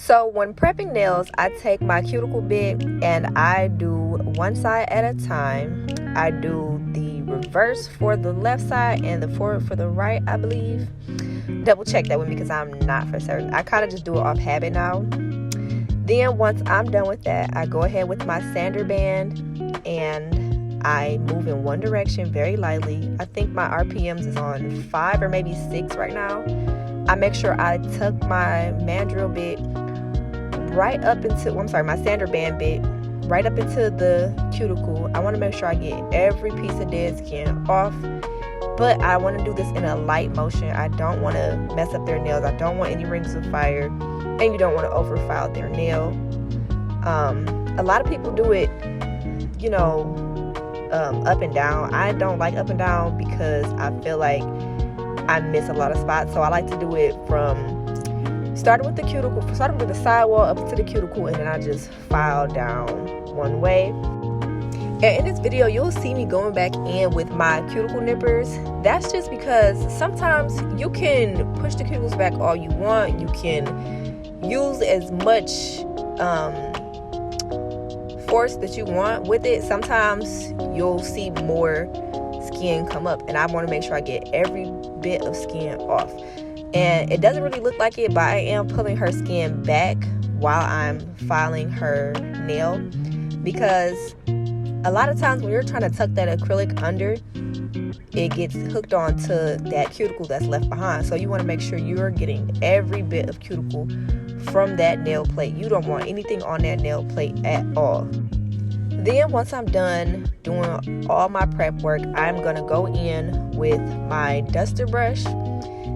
So when prepping nails, I take my cuticle bit and I do one side at a time. I do the reverse for the left side and the forward for the right, I believe. Double check that with me because I'm not for certain. I kind of just do it off habit now. Then once I'm done with that, I go ahead with my sander band and I move in one direction very lightly. I think my RPMs is on 5 or maybe 6 right now. I make sure I tuck my mandrel bit right up into, my sander band bit right up into the cuticle. I want to make sure I get every piece of dead skin off, but I want to do this in a light motion. I don't want to mess up their nails. I don't want any rings of fire, and you don't want to overfile their nail. A lot of people do it, up and down. I don't like up and down because I feel like I miss a lot of spots. So I like to do it from starting with the sidewall up to the cuticle, and then I just file down one way. And in this video, you'll see me going back in with my cuticle nippers. That's just because sometimes you can push the cuticles back all you want. You can use as much force that you want with it. Sometimes you'll see more skin come up, and I want to make sure I get every bit of skin off. And it doesn't really look like it, but I am pulling her skin back while I'm filing her nail, because a lot of times when you're trying to tuck that acrylic under, it gets hooked onto that cuticle that's left behind. So you want to make sure you're getting every bit of cuticle from that nail plate. You don't want anything on that nail plate at all. Then once I'm done doing all my prep work, I'm going to go in with my duster brush.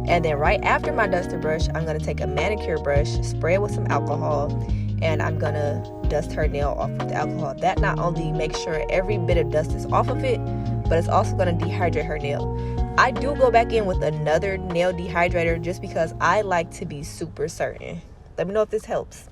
And then right after my duster brush, I'm going to take a manicure brush, spray it with some alcohol, and I'm going to dust her nail off with the alcohol. That not only makes sure every bit of dust is off of it, but it's also going to dehydrate her nail. I do go back in with another nail dehydrator just because I like to be super certain. Let me know if this helps.